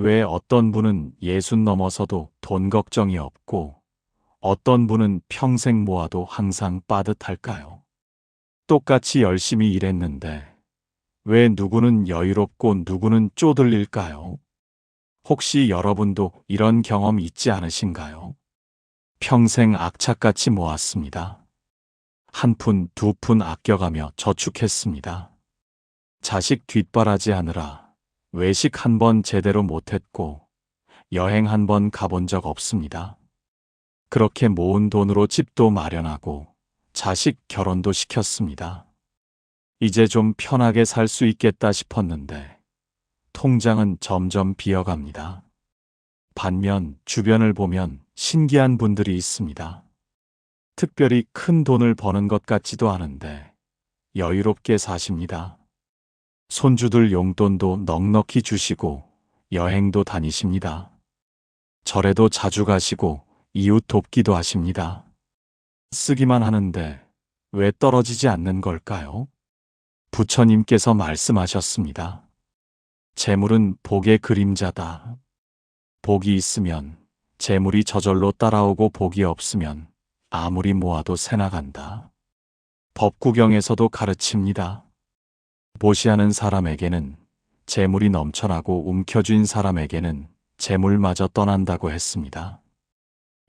왜 어떤 분은 60 넘어서도 돈 걱정이 없고 어떤 분은 평생 모아도 항상 빠듯할까요? 똑같이 열심히 일했는데 왜 누구는 여유롭고 누구는 쪼들릴까요? 혹시 여러분도 이런 경험 있지 않으신가요? 평생 악착같이 모았습니다. 한 푼, 두 푼 아껴가며 저축했습니다. 자식 뒷바라지하느라 외식 한 번 제대로 못했고 여행 한 번 가본 적 없습니다. 그렇게 모은 돈으로 집도 마련하고 자식 결혼도 시켰습니다. 이제 좀 편하게 살 수 있겠다 싶었는데 통장은 점점 비어갑니다. 반면 주변을 보면 신기한 분들이 있습니다. 특별히 큰 돈을 버는 것 같지도 않은데 여유롭게 사십니다. 손주들 용돈도 넉넉히 주시고 여행도 다니십니다. 절에도 자주 가시고 이웃 돕기도 하십니다. 쓰기만 하는데 왜 떨어지지 않는 걸까요? 부처님께서 말씀하셨습니다. 재물은 복의 그림자다. 복이 있으면 재물이 저절로 따라오고 복이 없으면 아무리 모아도 새나간다. 법구경에서도 가르칩니다. 보시하는 사람에게는 재물이 넘쳐나고 움켜쥔 사람에게는 재물마저 떠난다고 했습니다.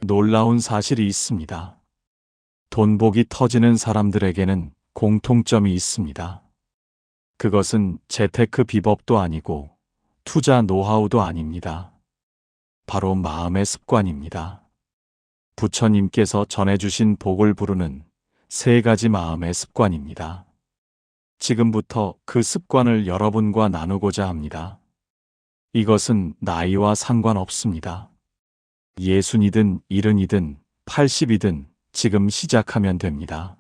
놀라운 사실이 있습니다. 돈복이 터지는 사람들에게는 공통점이 있습니다. 그것은 재테크 비법도 아니고 투자 노하우도 아닙니다. 바로 마음의 습관입니다. 부처님께서 전해주신 복을 부르는 3가지 마음의 습관입니다. 지금부터 그 습관을 여러분과 나누고자 합니다. 이것은 나이와 상관없습니다. 60이든 70이든 80이든 지금 시작하면 됩니다.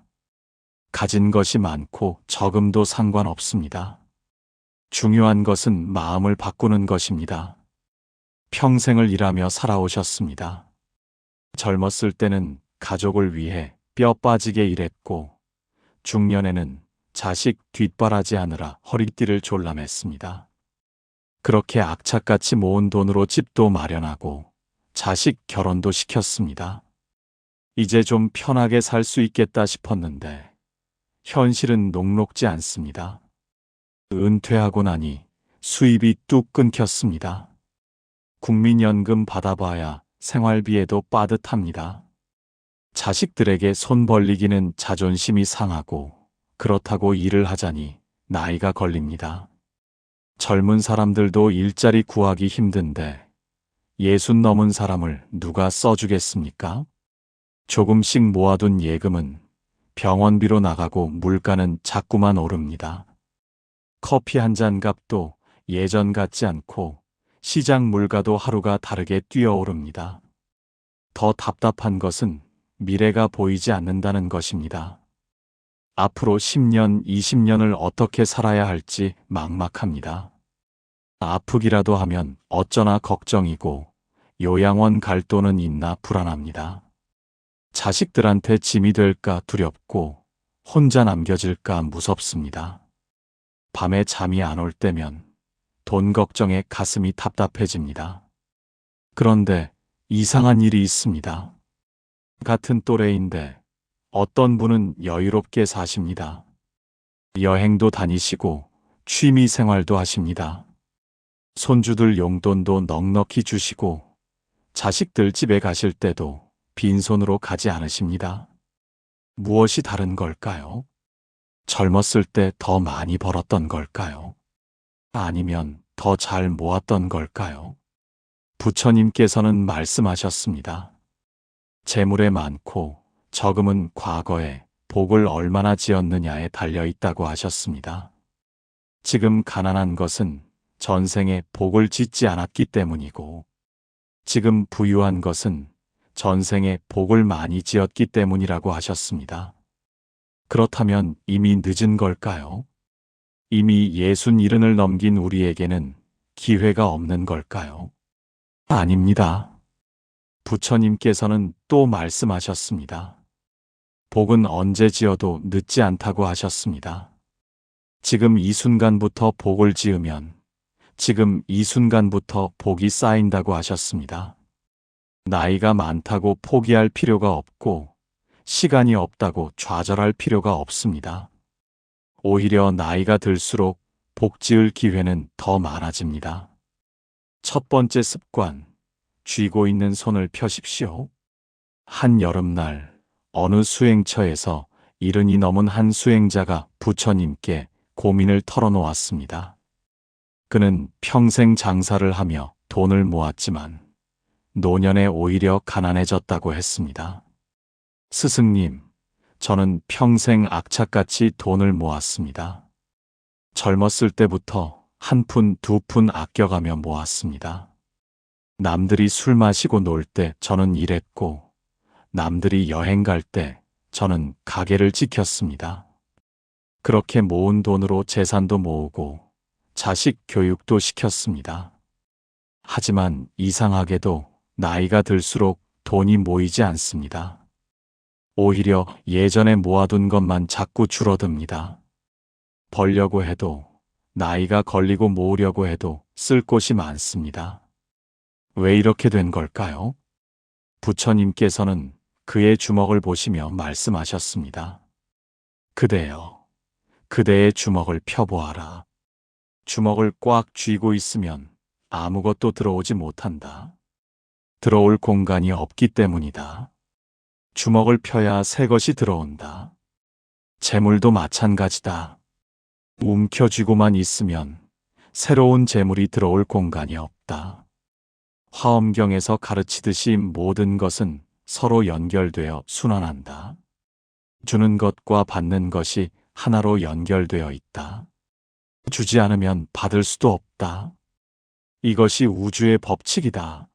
가진 것이 많고 적음도 상관없습니다. 중요한 것은 마음을 바꾸는 것입니다. 평생을 일하며 살아오셨습니다. 젊었을 때는 가족을 위해 뼈 빠지게 일했고 중년에는 자식 뒷바라지하느라 허리띠를 졸라맸습니다. 그렇게 악착같이 모은 돈으로 집도 마련하고 자식 결혼도 시켰습니다. 이제 좀 편하게 살 수 있겠다 싶었는데 현실은 녹록지 않습니다. 은퇴하고 나니 수입이 뚝 끊겼습니다. 국민연금 받아봐야 생활비에도 빠듯합니다. 자식들에게 손 벌리기는 자존심이 상하고 그렇다고 일을 하자니 나이가 걸립니다. 젊은 사람들도 일자리 구하기 힘든데 60 넘은 사람을 누가 써주겠습니까? 조금씩 모아둔 예금은 병원비로 나가고 물가는 자꾸만 오릅니다. 커피 한 잔 값도 예전 같지 않고 시장 물가도 하루가 다르게 뛰어오릅니다. 더 답답한 것은 미래가 보이지 않는다는 것입니다. 앞으로 10년, 20년을 어떻게 살아야 할지 막막합니다. 아프기라도 하면 어쩌나 걱정이고 요양원 갈 돈은 있나 불안합니다. 자식들한테 짐이 될까 두렵고 혼자 남겨질까 무섭습니다. 밤에 잠이 안 올 때면 돈 걱정에 가슴이 답답해집니다. 그런데 이상한 일이 있습니다. 같은 또래인데 어떤 분은 여유롭게 사십니다. 여행도 다니시고 취미 생활도 하십니다. 손주들 용돈도 넉넉히 주시고 자식들 집에 가실 때도 빈손으로 가지 않으십니다. 무엇이 다른 걸까요? 젊었을 때 더 많이 벌었던 걸까요? 아니면 더 잘 모았던 걸까요? 부처님께서는 말씀하셨습니다. 재물에 많고 적음은 과거에 복을 얼마나 지었느냐에 달려 있다고 하셨습니다. 지금 가난한 것은 전생에 복을 짓지 않았기 때문이고 지금 부유한 것은 전생에 복을 많이 지었기 때문이라고 하셨습니다. 그렇다면 이미 늦은 걸까요? 이미 67을 넘긴 우리에게는 기회가 없는 걸까요? 아닙니다. 부처님께서는 또 말씀하셨습니다. 복은 언제 지어도 늦지 않다고 하셨습니다. 지금 이 순간부터 복을 지으면 지금 이 순간부터 복이 쌓인다고 하셨습니다. 나이가 많다고 포기할 필요가 없고 시간이 없다고 좌절할 필요가 없습니다. 오히려 나이가 들수록 복 지을 기회는 더 많아집니다. 첫 번째 습관, 쥐고 있는 손을 펴십시오. 한 여름날 어느 수행처에서 70이 넘은 한 수행자가 부처님께 고민을 털어놓았습니다. 그는 평생 장사를 하며 돈을 모았지만 노년에 오히려 가난해졌다고 했습니다. 스승님, 저는 평생 악착같이 돈을 모았습니다. 젊었을 때부터 한 푼, 두 푼 아껴가며 모았습니다. 남들이 술 마시고 놀 때 저는 일했고, 남들이 여행 갈 때 저는 가게를 지켰습니다. 그렇게 모은 돈으로 재산도 모으고 자식 교육도 시켰습니다. 하지만 이상하게도 나이가 들수록 돈이 모이지 않습니다. 오히려 예전에 모아둔 것만 자꾸 줄어듭니다. 벌려고 해도, 나이가 걸리고 모으려고 해도 쓸 곳이 많습니다. 왜 이렇게 된 걸까요? 부처님께서는 그의 주먹을 보시며 말씀하셨습니다. 그대여, 그대의 주먹을 펴보아라. 주먹을 꽉 쥐고 있으면 아무것도 들어오지 못한다. 들어올 공간이 없기 때문이다. 주먹을 펴야 새 것이 들어온다. 재물도 마찬가지다. 움켜쥐고만 있으면 새로운 재물이 들어올 공간이 없다. 화엄경에서 가르치듯이 모든 것은 서로 연결되어 순환한다. 주는 것과 받는 것이 하나로 연결되어 있다. 주지 않으면 받을 수도 없다. 이것이 우주의 법칙이다.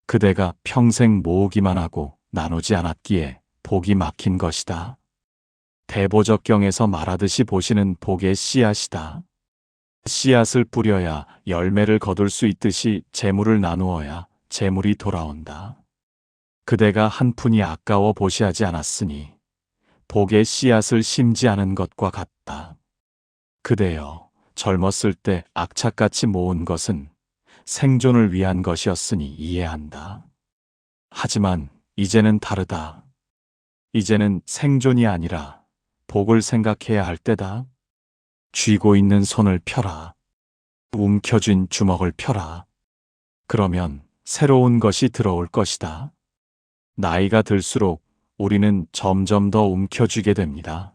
그대가 평생 모으기만 하고 나누지 않았기에 복이 막힌 것이다. 대보적경에서 말하듯이 보시는 복의 씨앗이다. 씨앗을 뿌려야 열매를 거둘 수 있듯이 재물을 나누어야 재물이 돌아온다. 그대가 한 푼이 아까워 보시하지 않았으니 복의 씨앗을 심지 않은 것과 같다. 그대여, 젊었을 때 악착같이 모은 것은 생존을 위한 것이었으니 이해한다. 하지만 이제는 다르다. 이제는 생존이 아니라 복을 생각해야 할 때다. 쥐고 있는 손을 펴라. 움켜쥔 주먹을 펴라. 그러면 새로운 것이 들어올 것이다. 나이가 들수록 우리는 점점 더 움켜쥐게 됩니다.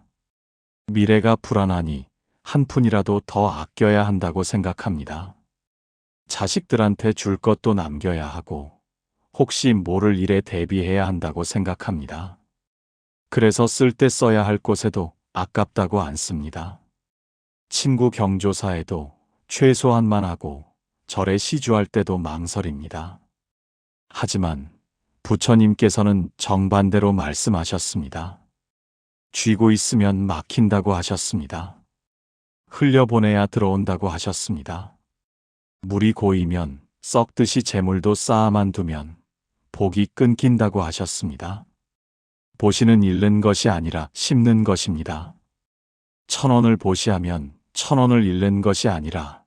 미래가 불안하니 한 푼이라도 더 아껴야 한다고 생각합니다. 자식들한테 줄 것도 남겨야 하고 혹시 모를 일에 대비해야 한다고 생각합니다. 그래서 쓸 때 써야 할 곳에도 아깝다고 안 씁니다. 친구 경조사에도 최소한만 하고 절에 시주할 때도 망설입니다. 하지만 부처님께서는 정반대로 말씀하셨습니다. 쥐고 있으면 막힌다고 하셨습니다. 흘려보내야 들어온다고 하셨습니다. 물이 고이면 썩듯이 재물도 쌓아만 두면 복이 끊긴다고 하셨습니다. 보시는 잃는 것이 아니라 심는 것입니다. 1,000원을 보시하면 1,000원을 잃는 것이 아니라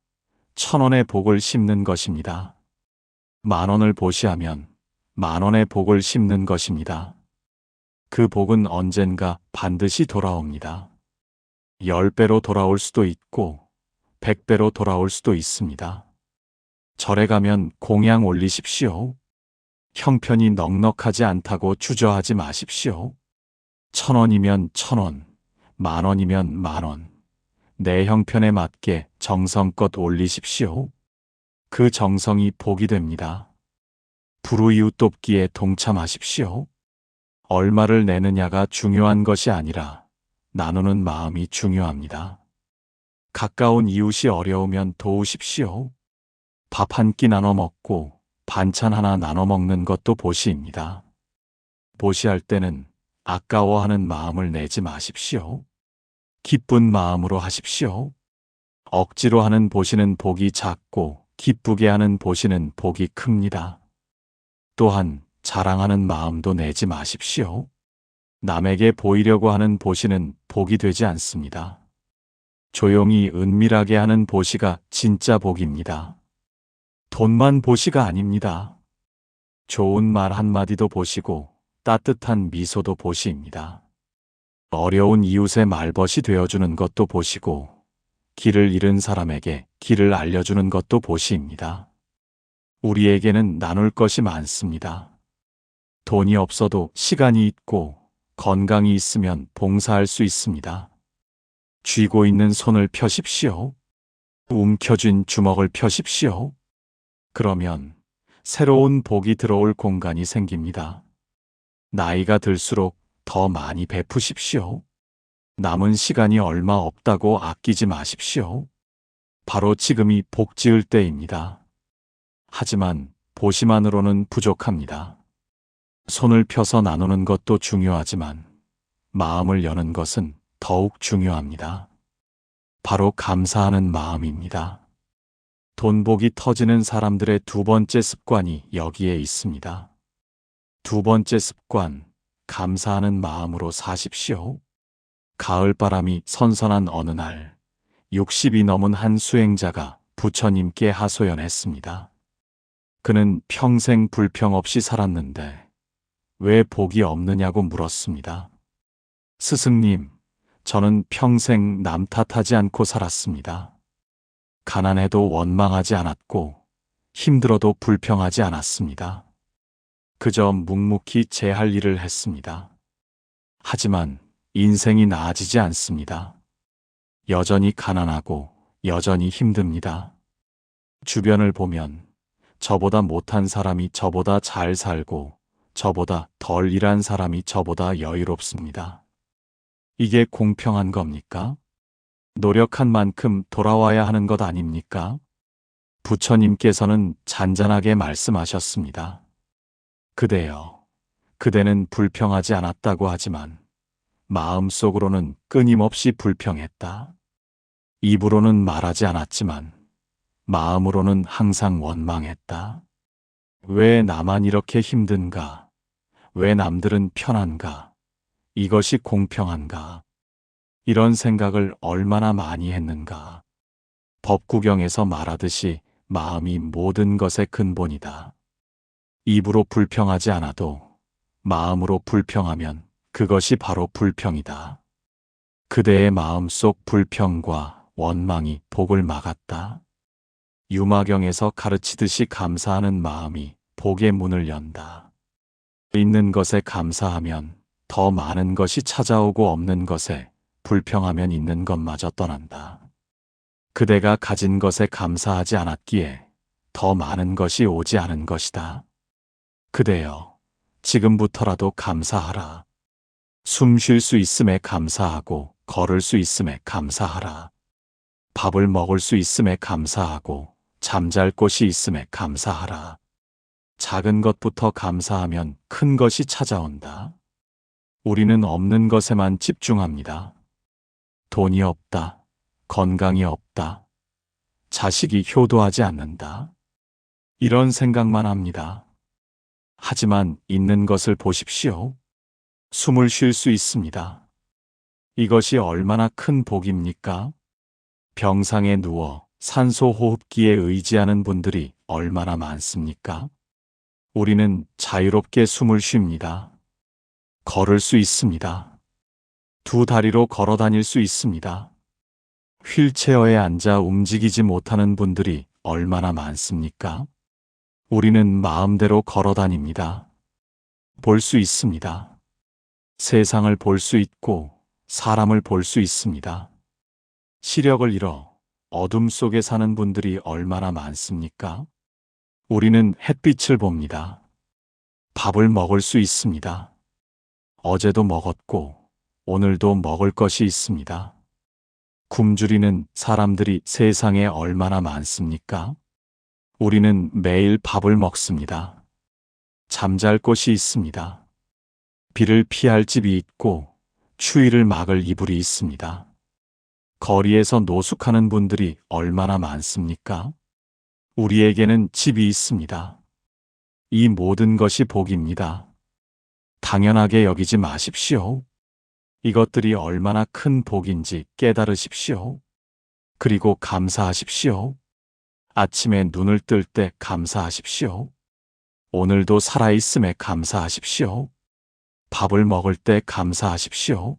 1,000원의 복을 심는 것입니다. 10,000원을 보시하면 10,000원의 복을 심는 것입니다. 그 복은 언젠가 반드시 돌아옵니다. 10배로 돌아올 수도 있고 100배로 돌아올 수도 있습니다. 절에 가면 공양 올리십시오. 형편이 넉넉하지 않다고 주저하지 마십시오. 1,000원이면 1,000원, 10,000원이면 10,000원. 내 형편에 맞게 정성껏 올리십시오. 그 정성이 복이 됩니다. 불우이웃 돕기에 동참하십시오. 얼마를 내느냐가 중요한 것이 아니라 나누는 마음이 중요합니다. 가까운 이웃이 어려우면 도우십시오. 밥 한 끼 나눠 먹고 반찬 하나 나눠 먹는 것도 보시입니다. 보시할 때는 아까워하는 마음을 내지 마십시오. 기쁜 마음으로 하십시오. 억지로 하는 보시는 복이 작고 기쁘게 하는 보시는 복이 큽니다. 또한 자랑하는 마음도 내지 마십시오. 남에게 보이려고 하는 보시는 복이 되지 않습니다. 조용히 은밀하게 하는 보시가 진짜 복입니다. 돈만 보시가 아닙니다. 좋은 말 한마디도 보시고 따뜻한 미소도 보시입니다. 어려운 이웃의 말벗이 되어주는 것도 보시고 길을 잃은 사람에게 길을 알려주는 것도 보시입니다. 우리에게는 나눌 것이 많습니다. 돈이 없어도 시간이 있고 건강이 있으면 봉사할 수 있습니다. 쥐고 있는 손을 펴십시오. 움켜쥔 주먹을 펴십시오. 그러면 새로운 복이 들어올 공간이 생깁니다. 나이가 들수록 더 많이 베푸십시오. 남은 시간이 얼마 없다고 아끼지 마십시오. 바로 지금이 복 지을 때입니다. 하지만 보시만으로는 부족합니다. 손을 펴서 나누는 것도 중요하지만 마음을 여는 것은 더욱 중요합니다. 바로 감사하는 마음입니다. 돈복이 터지는 사람들의 두 번째 습관이 여기에 있습니다. 두 번째 습관, 감사하는 마음으로 사십시오. 가을바람이 선선한 어느 날, 60이 넘은 한 수행자가 부처님께 하소연했습니다. 그는 평생 불평 없이 살았는데 왜 복이 없느냐고 물었습니다. 스승님, 저는 평생 남 탓하지 않고 살았습니다. 가난해도 원망하지 않았고 힘들어도 불평하지 않았습니다. 그저 묵묵히 제 할 일을 했습니다. 하지만 인생이 나아지지 않습니다. 여전히 가난하고 여전히 힘듭니다. 주변을 보면 저보다 못한 사람이 저보다 잘 살고 저보다 덜 일한 사람이 저보다 여유롭습니다. 이게 공평한 겁니까? 노력한 만큼 돌아와야 하는 것 아닙니까? 부처님께서는 잔잔하게 말씀하셨습니다. 그대여, 그대는 불평하지 않았다고 하지만 마음속으로는 끊임없이 불평했다. 입으로는 말하지 않았지만 마음으로는 항상 원망했다. 왜 나만 이렇게 힘든가? 왜 남들은 편한가? 이것이 공평한가? 이런 생각을 얼마나 많이 했는가? 법구경에서 말하듯이 마음이 모든 것의 근본이다. 입으로 불평하지 않아도 마음으로 불평하면 그것이 바로 불평이다. 그대의 마음속 불평과 원망이 복을 막았다. 유마경에서 가르치듯이 감사하는 마음이 복의 문을 연다. 있는 것에 감사하면 더 많은 것이 찾아오고 없는 것에 불평하면 있는 것마저 떠난다. 그대가 가진 것에 감사하지 않았기에 더 많은 것이 오지 않은 것이다. 그대여, 지금부터라도 감사하라. 숨 쉴 수 있음에 감사하고 걸을 수 있음에 감사하라. 밥을 먹을 수 있음에 감사하고 잠잘 곳이 있음에 감사하라. 작은 것부터 감사하면 큰 것이 찾아온다. 우리는 없는 것에만 집중합니다. 돈이 없다. 건강이 없다. 자식이 효도하지 않는다. 이런 생각만 합니다. 하지만 있는 것을 보십시오. 숨을 쉴 수 있습니다. 이것이 얼마나 큰 복입니까? 병상에 누워 산소 호흡기에 의지하는 분들이 얼마나 많습니까? 우리는 자유롭게 숨을 쉽니다. 걸을 수 있습니다. 두 다리로 걸어 다닐 수 있습니다. 휠체어에 앉아 움직이지 못하는 분들이 얼마나 많습니까? 우리는 마음대로 걸어 다닙니다. 볼 수 있습니다. 세상을 볼 수 있고 사람을 볼 수 있습니다. 시력을 잃어 어둠 속에 사는 분들이 얼마나 많습니까? 우리는 햇빛을 봅니다. 밥을 먹을 수 있습니다. 어제도 먹었고 오늘도 먹을 것이 있습니다. 굶주리는 사람들이 세상에 얼마나 많습니까? 우리는 매일 밥을 먹습니다. 잠잘 곳이 있습니다. 비를 피할 집이 있고 추위를 막을 이불이 있습니다. 거리에서 노숙하는 분들이 얼마나 많습니까? 우리에게는 집이 있습니다. 이 모든 것이 복입니다. 당연하게 여기지 마십시오. 이것들이 얼마나 큰 복인지 깨달으십시오. 그리고 감사하십시오. 아침에 눈을 뜰 때 감사하십시오. 오늘도 살아있음에 감사하십시오. 밥을 먹을 때 감사하십시오.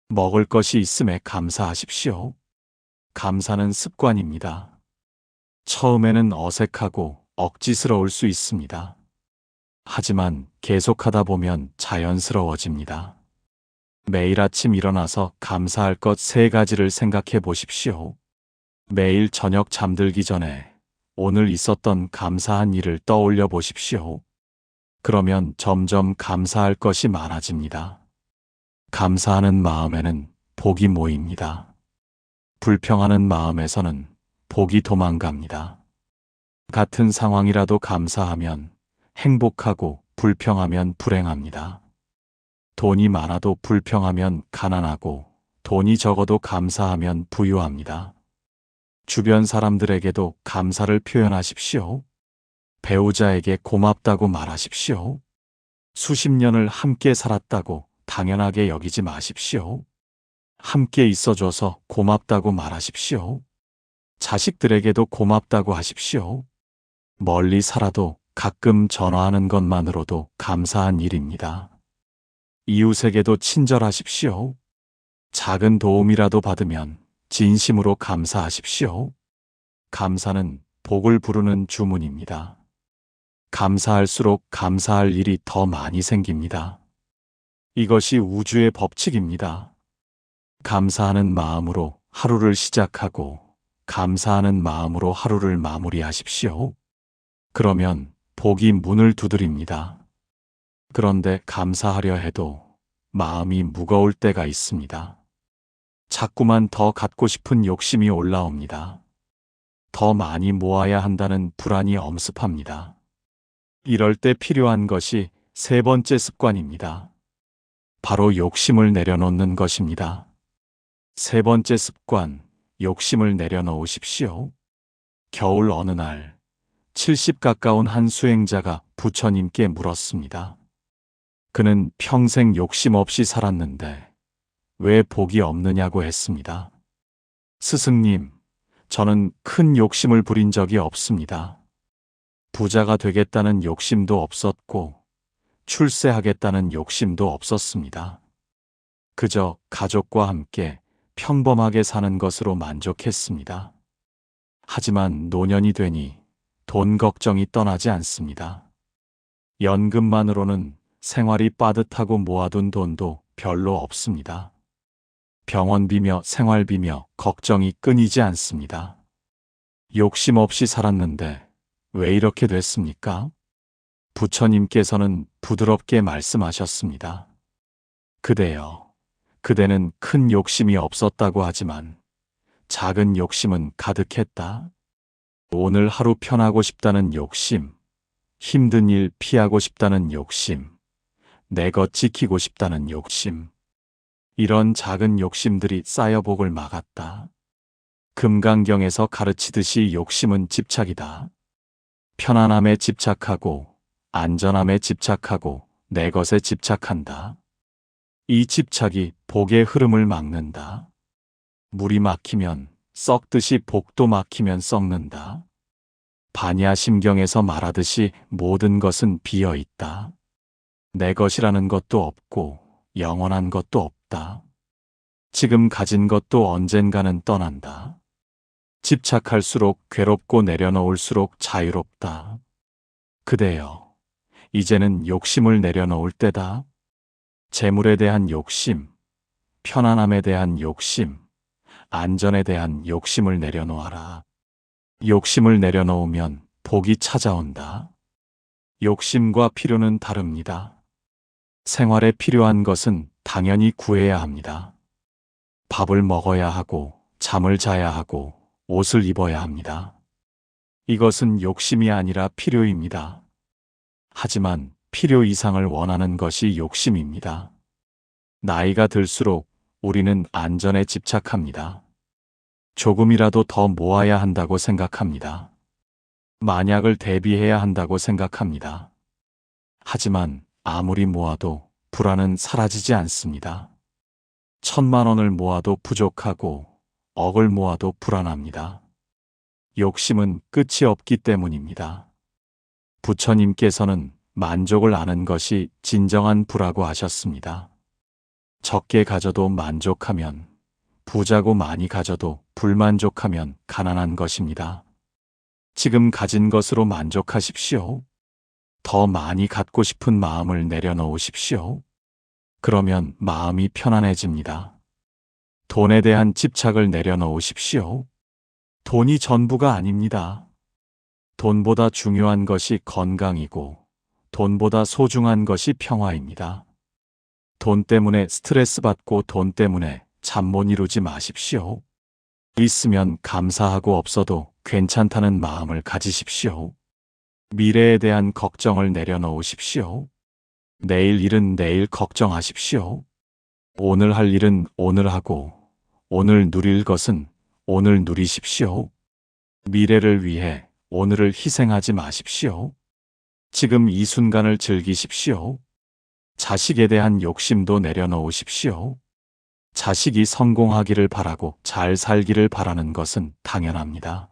먹을 것이 있음에 감사하십시오. 감사는 습관입니다. 처음에는 어색하고 억지스러울 수 있습니다. 하지만 계속하다 보면 자연스러워집니다. 매일 아침 일어나서 감사할 것 3가지를 생각해 보십시오. 매일 저녁 잠들기 전에 오늘 있었던 감사한 일을 떠올려 보십시오. 그러면 점점 감사할 것이 많아집니다. 감사하는 마음에는 복이 모입니다. 불평하는 마음에서는 복이 도망갑니다. 같은 상황이라도 감사하면 행복하고 불평하면 불행합니다. 돈이 많아도 불평하면 가난하고 돈이 적어도 감사하면 부유합니다. 주변 사람들에게도 감사를 표현하십시오. 배우자에게 고맙다고 말하십시오. 수십 년을 함께 살았다고 당연하게 여기지 마십시오. 함께 있어줘서 고맙다고 말하십시오. 자식들에게도 고맙다고 하십시오. 멀리 살아도 가끔 전화하는 것만으로도 감사한 일입니다. 이웃에게도 친절하십시오. 작은 도움이라도 받으면 진심으로 감사하십시오. 감사는 복을 부르는 주문입니다. 감사할수록 감사할 일이 더 많이 생깁니다. 이것이 우주의 법칙입니다. 감사하는 마음으로 하루를 시작하고 감사하는 마음으로 하루를 마무리하십시오. 그러면 복이 문을 두드립니다. 그런데 감사하려 해도 마음이 무거울 때가 있습니다. 자꾸만 더 갖고 싶은 욕심이 올라옵니다. 더 많이 모아야 한다는 불안이 엄습합니다. 이럴 때 필요한 것이 3번째 습관입니다. 바로 욕심을 내려놓는 것입니다. 3번째 습관, 욕심을 내려놓으십시오. 겨울 어느 날 70 가까운 한 수행자가 부처님께 물었습니다. 그는 평생 욕심 없이 살았는데 왜 복이 없느냐고 했습니다. 스승님, 저는 큰 욕심을 부린 적이 없습니다. 부자가 되겠다는 욕심도 없었고 출세하겠다는 욕심도 없었습니다. 그저 가족과 함께 평범하게 사는 것으로 만족했습니다. 하지만 노년이 되니 돈 걱정이 떠나지 않습니다. 연금만으로는 생활이 빠듯하고 모아둔 돈도 별로 없습니다. 병원비며 생활비며 걱정이 끊이지 않습니다. 욕심 없이 살았는데 왜 이렇게 됐습니까? 부처님께서는 부드럽게 말씀하셨습니다. 그대여, 그대는 큰 욕심이 없었다고 하지만 작은 욕심은 가득했다. 오늘 하루 편하고 싶다는 욕심, 힘든 일 피하고 싶다는 욕심, 내 것 지키고 싶다는 욕심. 이런 작은 욕심들이 쌓여 복을 막았다. 금강경에서 가르치듯이 욕심은 집착이다. 편안함에 집착하고 안전함에 집착하고 내 것에 집착한다. 이 집착이 복의 흐름을 막는다. 물이 막히면 썩듯이 복도 막히면 썩는다. 반야심경에서 말하듯이 모든 것은 비어 있다. 내 것이라는 것도 없고 영원한 것도 없다. 지금 가진 것도 언젠가는 떠난다. 집착할수록 괴롭고 내려놓을수록 자유롭다. 그대여, 이제는 욕심을 내려놓을 때다. 재물에 대한 욕심, 편안함에 대한 욕심, 안전에 대한 욕심을 내려놓아라. 욕심을 내려놓으면 복이 찾아온다. 욕심과 필요는 다릅니다. 생활에 필요한 것은 당연히 구해야 합니다. 밥을 먹어야 하고, 잠을 자야 하고, 옷을 입어야 합니다. 이것은 욕심이 아니라 필요입니다. 하지만 필요 이상을 원하는 것이 욕심입니다. 나이가 들수록 우리는 안전에 집착합니다. 조금이라도 더 모아야 한다고 생각합니다. 만약을 대비해야 한다고 생각합니다. 하지만 아무리 모아도 불안은 사라지지 않습니다. 1000만 원을 모아도 부족하고 억을 모아도 불안합니다. 욕심은 끝이 없기 때문입니다. 부처님께서는 만족을 아는 것이 진정한 부라고 하셨습니다. 적게 가져도 만족하면, 부자고 많이 가져도 불만족하면 가난한 것입니다. 지금 가진 것으로 만족하십시오. 더 많이 갖고 싶은 마음을 내려놓으십시오. 그러면 마음이 편안해집니다. 돈에 대한 집착을 내려놓으십시오. 돈이 전부가 아닙니다. 돈보다 중요한 것이 건강이고, 돈보다 소중한 것이 평화입니다. 돈 때문에 스트레스 받고 돈 때문에 잠 못 이루지 마십시오. 있으면 감사하고 없어도 괜찮다는 마음을 가지십시오. 미래에 대한 걱정을 내려놓으십시오. 내일 일은 내일 걱정하십시오. 오늘 할 일은 오늘 하고, 오늘 누릴 것은 오늘 누리십시오. 미래를 위해 오늘을 희생하지 마십시오. 지금 이 순간을 즐기십시오. 자식에 대한 욕심도 내려놓으십시오. 자식이 성공하기를 바라고 잘 살기를 바라는 것은 당연합니다.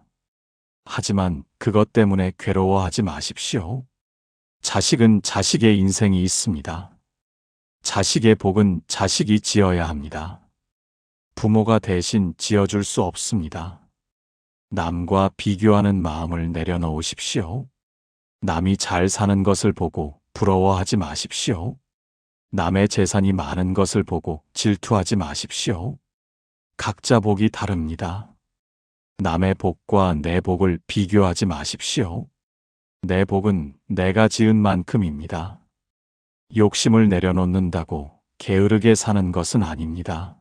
하지만 그것 때문에 괴로워하지 마십시오. 자식은 자식의 인생이 있습니다. 자식의 복은 자식이 지어야 합니다. 부모가 대신 지어줄 수 없습니다. 남과 비교하는 마음을 내려놓으십시오. 남이 잘 사는 것을 보고 부러워하지 마십시오. 남의 재산이 많은 것을 보고 질투하지 마십시오. 각자 복이 다릅니다. 남의 복과 내 복을 비교하지 마십시오. 내 복은 내가 지은 만큼입니다. 욕심을 내려놓는다고 게으르게 사는 것은 아닙니다.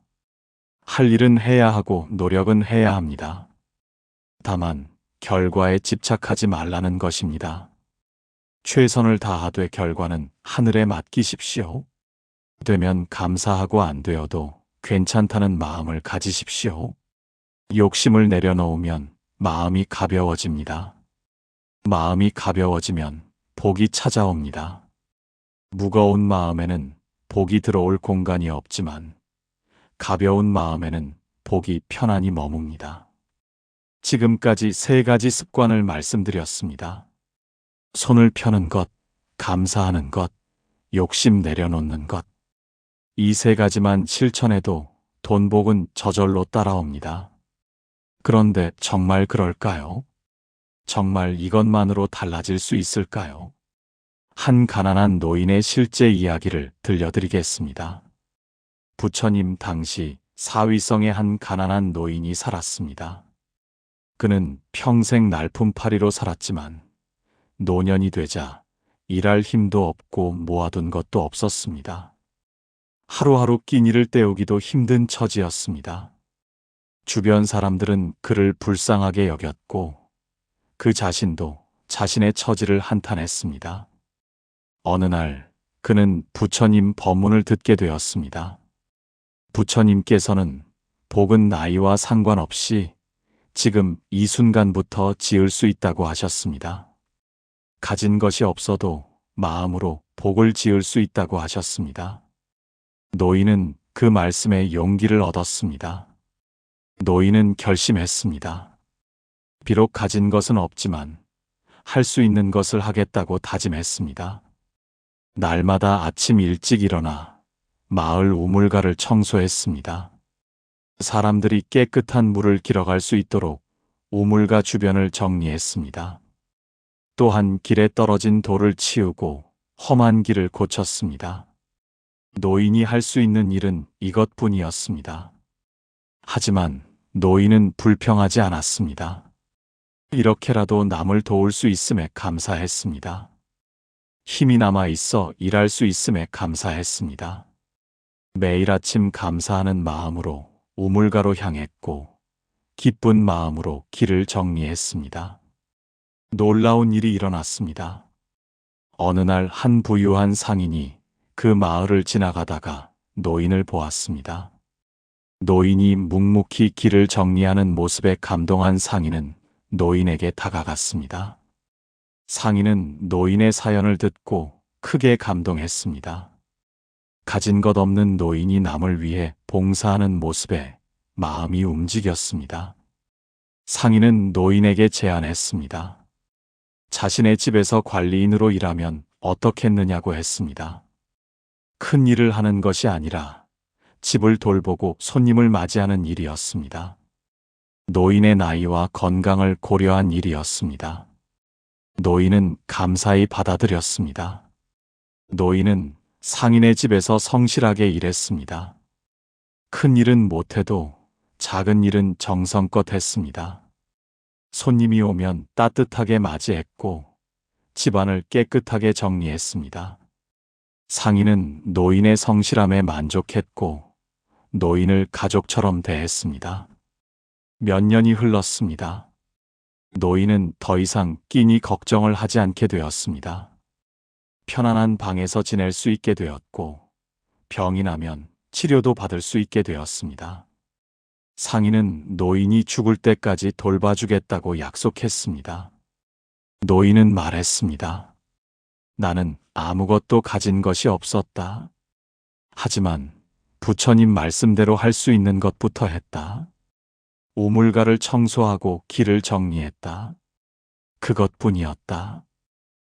할 일은 해야 하고 노력은 해야 합니다. 다만 결과에 집착하지 말라는 것입니다. 최선을 다하되 결과는 하늘에 맡기십시오. 되면 감사하고 안 되어도 괜찮다는 마음을 가지십시오. 욕심을 내려놓으면 마음이 가벼워집니다. 마음이 가벼워지면 복이 찾아옵니다. 무거운 마음에는 복이 들어올 공간이 없지만 가벼운 마음에는 복이 편안히 머뭅니다. 지금까지 3가지 습관을 말씀드렸습니다. 손을 펴는 것, 감사하는 것, 욕심 내려놓는 것. 이 3가지만 실천해도 돈복은 저절로 따라옵니다. 그런데 정말 그럴까요? 정말 이것만으로 달라질 수 있을까요? 한 가난한 노인의 실제 이야기를 들려드리겠습니다. 부처님 당시 사위성의 한 가난한 노인이 살았습니다. 그는 평생 날품팔이로 살았지만 노년이 되자 일할 힘도 없고 모아둔 것도 없었습니다. 하루하루 끼니를 때우기도 힘든 처지였습니다. 주변 사람들은 그를 불쌍하게 여겼고 그 자신도 자신의 처지를 한탄했습니다. 어느 날 그는 부처님 법문을 듣게 되었습니다. 부처님께서는 복은 나이와 상관없이 지금 이 순간부터 지을 수 있다고 하셨습니다. 가진 것이 없어도 마음으로 복을 지을 수 있다고 하셨습니다. 노인은 그 말씀에 용기를 얻었습니다. 노인은 결심했습니다. 비록 가진 것은 없지만 할 수 있는 것을 하겠다고 다짐했습니다. 날마다 아침 일찍 일어나 마을 우물가를 청소했습니다. 사람들이 깨끗한 물을 길어갈 수 있도록 우물가 주변을 정리했습니다. 또한 길에 떨어진 돌을 치우고 험한 길을 고쳤습니다. 노인이 할 수 있는 일은 이것뿐이었습니다. 하지만 노인은 불평하지 않았습니다. 이렇게라도 남을 도울 수 있음에 감사했습니다. 힘이 남아 있어 일할 수 있음에 감사했습니다. 매일 아침 감사하는 마음으로 우물가로 향했고 기쁜 마음으로 길을 정리했습니다. 놀라운 일이 일어났습니다. 어느 날 한 부유한 상인이 그 마을을 지나가다가 노인을 보았습니다. 노인이 묵묵히 길을 정리하는 모습에 감동한 상인은 노인에게 다가갔습니다. 상인은 노인의 사연을 듣고 크게 감동했습니다. 가진 것 없는 노인이 남을 위해 봉사하는 모습에 마음이 움직였습니다. 상인은 노인에게 제안했습니다. 자신의 집에서 관리인으로 일하면 어떻겠느냐고 했습니다. 큰 일을 하는 것이 아니라 집을 돌보고 손님을 맞이하는 일이었습니다. 노인의 나이와 건강을 고려한 일이었습니다. 노인은 감사히 받아들였습니다. 노인은 상인의 집에서 성실하게 일했습니다. 큰 일은 못해도 작은 일은 정성껏 했습니다. 손님이 오면 따뜻하게 맞이했고 집안을 깨끗하게 정리했습니다. 상인은 노인의 성실함에 만족했고 노인을 가족처럼 대했습니다. 몇 년이 흘렀습니다. 노인은 더 이상 끼니 걱정을 하지 않게 되었습니다. 편안한 방에서 지낼 수 있게 되었고 병이 나면 치료도 받을 수 있게 되었습니다. 상인은 노인이 죽을 때까지 돌봐주겠다고 약속했습니다. 노인은 말했습니다. 나는 아무것도 가진 것이 없었다. 하지만 부처님 말씀대로 할 수 있는 것부터 했다. 우물가를 청소하고 길을 정리했다. 그것뿐이었다.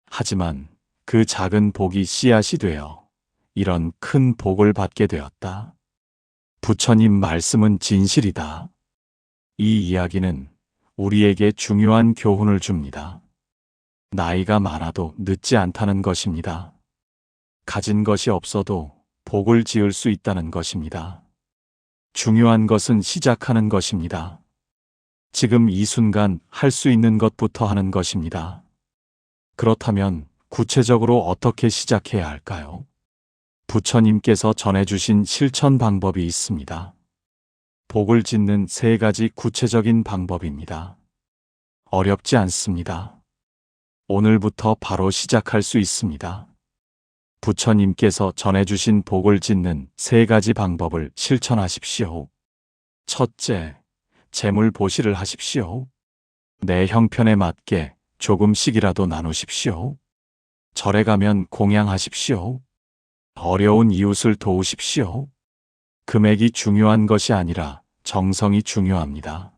하지만 그 작은 복이 씨앗이 되어 이런 큰 복을 받게 되었다. 부처님 말씀은 진실이다. 이 이야기는 우리에게 중요한 교훈을 줍니다. 나이가 많아도 늦지 않다는 것입니다. 가진 것이 없어도 복을 지을 수 있다는 것입니다. 중요한 것은 시작하는 것입니다. 지금 이 순간 할 수 있는 것부터 하는 것입니다. 그렇다면 구체적으로 어떻게 시작해야 할까요? 부처님께서 전해주신 실천 방법이 있습니다. 복을 짓는 3가지 구체적인 방법입니다. 어렵지 않습니다. 오늘부터 바로 시작할 수 있습니다. 부처님께서 전해주신 복을 짓는 3가지 방법을 실천하십시오. 첫째, 재물 보시를 하십시오. 내 형편에 맞게 조금씩이라도 나누십시오. 절에 가면 공양하십시오. 어려운 이웃을 도우십시오. 금액이 중요한 것이 아니라 정성이 중요합니다.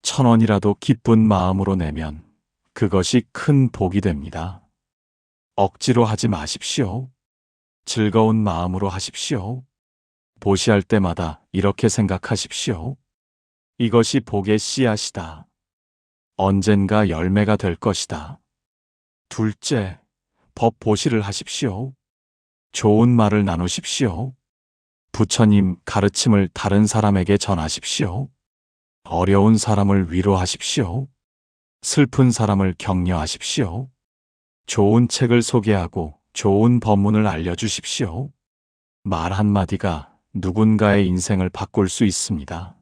1,000원이라도 기쁜 마음으로 내면 그것이 큰 복이 됩니다. 억지로 하지 마십시오. 즐거운 마음으로 하십시오. 보시할 때마다 이렇게 생각하십시오. 이것이 복의 씨앗이다. 언젠가 열매가 될 것이다. 둘째, 법 보시를 하십시오. 좋은 말을 나누십시오. 부처님 가르침을 다른 사람에게 전하십시오. 어려운 사람을 위로하십시오. 슬픈 사람을 격려하십시오. 좋은 책을 소개하고 좋은 법문을 알려주십시오. 말 한마디가 누군가의 인생을 바꿀 수 있습니다.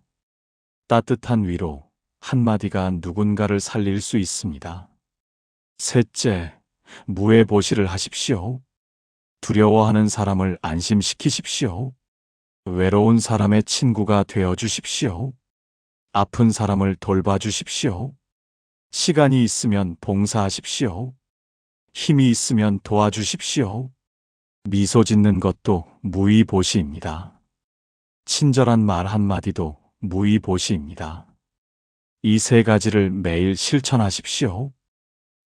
따뜻한 위로 한마디가 누군가를 살릴 수 있습니다. 셋째, 무해 보시를 하십시오. 두려워하는 사람을 안심시키십시오. 외로운 사람의 친구가 되어 주십시오. 아픈 사람을 돌봐주십시오. 시간이 있으면 봉사하십시오. 힘이 있으면 도와주십시오. 미소 짓는 것도 무의보시입니다. 친절한 말 한마디도 무의보시입니다. 이 3가지를 매일 실천하십시오.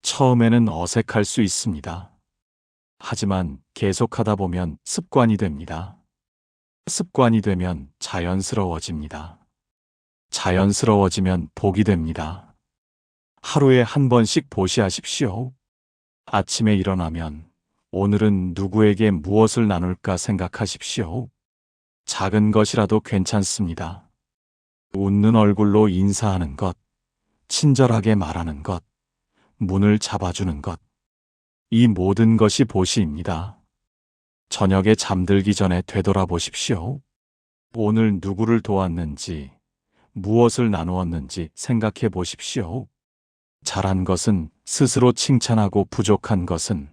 처음에는 어색할 수 있습니다. 하지만 계속하다 보면 습관이 됩니다. 습관이 되면 자연스러워집니다. 자연스러워지면 복이 됩니다. 하루에 한 번씩 보시하십시오. 아침에 일어나면 오늘은 누구에게 무엇을 나눌까 생각하십시오. 작은 것이라도 괜찮습니다. 웃는 얼굴로 인사하는 것, 친절하게 말하는 것, 문을 잡아주는 것. 이 모든 것이 보시입니다. 저녁에 잠들기 전에 되돌아보십시오. 오늘 누구를 도왔는지, 무엇을 나누었는지 생각해 보십시오. 잘한 것은 스스로 칭찬하고 부족한 것은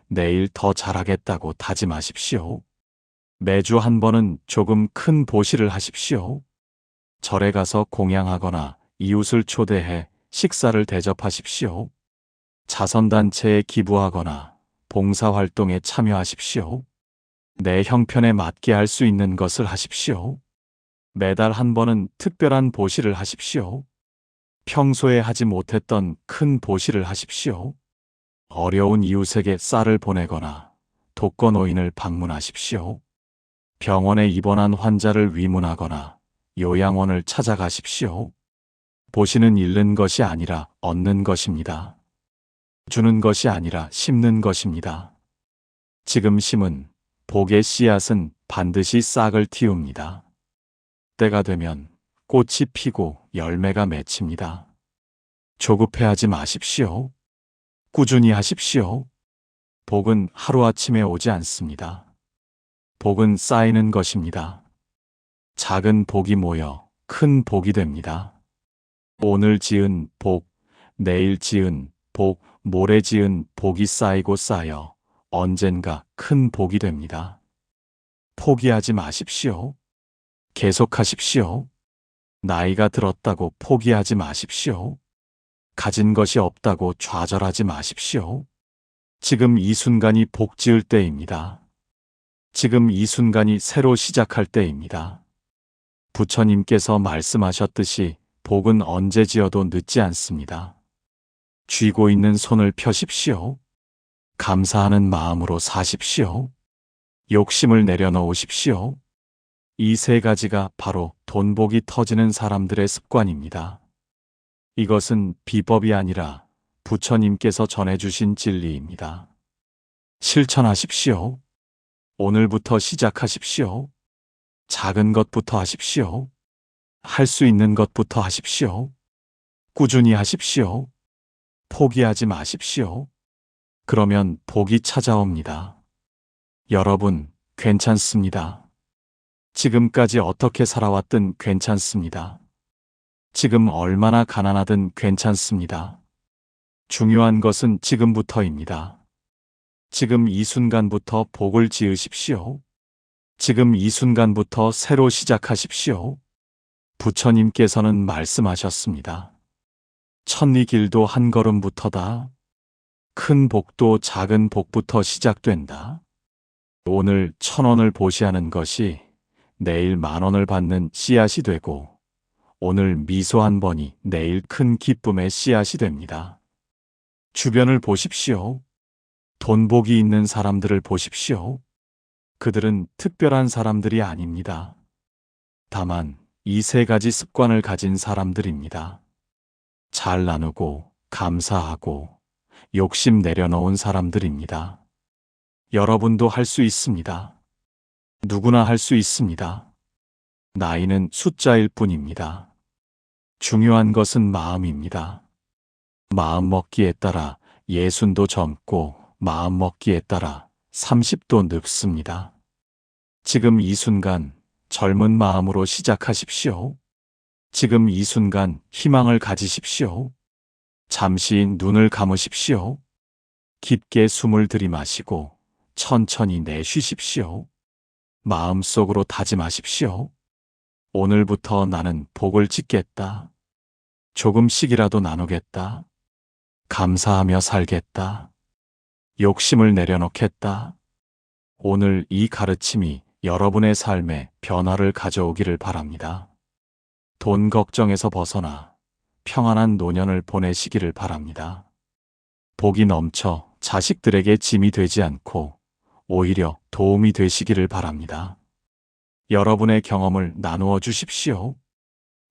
내일 더 잘하겠다고 다짐하십시오. 매주 한 번은 조금 큰 보시를 하십시오. 절에 가서 공양하거나 이웃을 초대해 식사를 대접하십시오. 자선단체에 기부하거나 봉사활동에 참여하십시오. 내 형편에 맞게 할 수 있는 것을 하십시오. 매달 한 번은 특별한 보시를 하십시오. 평소에 하지 못했던 큰 보시를 하십시오. 어려운 이웃에게 쌀을 보내거나 독거노인을 방문하십시오. 병원에 입원한 환자를 위문하거나 요양원을 찾아가십시오. 보시는 잃는 것이 아니라 얻는 것입니다. 주는 것이 아니라 심는 것입니다. 지금 심은 복의 씨앗은 반드시 싹을 틔웁니다. 때가 되면 꽃이 피고 열매가 맺힙니다. 조급해하지 마십시오. 꾸준히 하십시오. 복은 하루아침에 오지 않습니다. 복은 쌓이는 것입니다. 작은 복이 모여 큰 복이 됩니다. 오늘 지은 복, 내일 지은 복, 모레 지은 복이 쌓이고 쌓여 언젠가 큰 복이 됩니다. 포기하지 마십시오. 계속하십시오. 나이가 들었다고 포기하지 마십시오. 가진 것이 없다고 좌절하지 마십시오. 지금 이 순간이 복 지을 때입니다. 지금 이 순간이 새로 시작할 때입니다. 부처님께서 말씀하셨듯이 복은 언제 지어도 늦지 않습니다. 쥐고 있는 손을 펴십시오. 감사하는 마음으로 사십시오. 욕심을 내려놓으십시오. 이 세 가지가 바로 돈복이 터지는 사람들의 습관입니다. 이것은 비법이 아니라 부처님께서 전해주신 진리입니다. 실천하십시오. 오늘부터 시작하십시오. 작은 것부터 하십시오. 할 수 있는 것부터 하십시오. 꾸준히 하십시오. 포기하지 마십시오. 그러면 복이 찾아옵니다. 여러분, 괜찮습니다. 지금까지 어떻게 살아왔든 괜찮습니다. 지금 얼마나 가난하든 괜찮습니다. 중요한 것은 지금부터입니다. 지금 이 순간부터 복을 지으십시오. 지금 이 순간부터 새로 시작하십시오. 부처님께서는 말씀하셨습니다. 천리 길도 한 걸음부터다. 큰 복도 작은 복부터 시작된다. 오늘 1,000원을 보시하는 것이 내일 10,000원을 받는 씨앗이 되고, 오늘 미소 한 번이 내일 큰 기쁨의 씨앗이 됩니다. 주변을 보십시오. 돈복이 있는 사람들을 보십시오. 그들은 특별한 사람들이 아닙니다. 다만 이 세 가지 습관을 가진 사람들입니다. 잘 나누고 감사하고 욕심 내려놓은 사람들입니다. 여러분도 할 수 있습니다. 누구나 할 수 있습니다. 나이는 숫자일 뿐입니다. 중요한 것은 마음입니다. 마음 먹기에 따라 60도 젊고 마음 먹기에 따라 30도 늙습니다. 지금 이 순간 젊은 마음으로 시작하십시오. 지금 이 순간 희망을 가지십시오. 잠시 눈을 감으십시오. 깊게 숨을 들이마시고 천천히 내쉬십시오. 마음속으로 다짐하십시오. 오늘부터 나는 복을 짓겠다. 조금씩이라도 나누겠다. 감사하며 살겠다. 욕심을 내려놓겠다. 오늘 이 가르침이 여러분의 삶에 변화를 가져오기를 바랍니다. 돈 걱정에서 벗어나 평안한 노년을 보내시기를 바랍니다. 복이 넘쳐 자식들에게 짐이 되지 않고 오히려 도움이 되시기를 바랍니다. 여러분의 경험을 나누어 주십시오.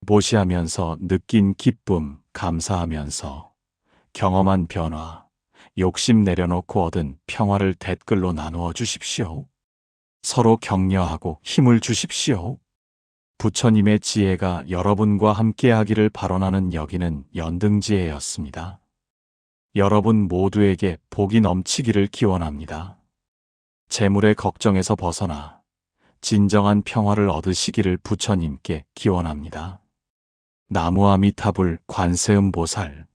보시하면서 느낀 기쁨, 감사하면서 경험한 변화, 욕심 내려놓고 얻은 평화를 댓글로 나누어 주십시오. 서로 격려하고 힘을 주십시오. 부처님의 지혜가 여러분과 함께하기를 발언하는 여기는 연등지혜였습니다. 여러분 모두에게 복이 넘치기를 기원합니다. 재물의 걱정에서 벗어나 진정한 평화를 얻으시기를 부처님께 기원합니다. 나무아미타불 관세음보살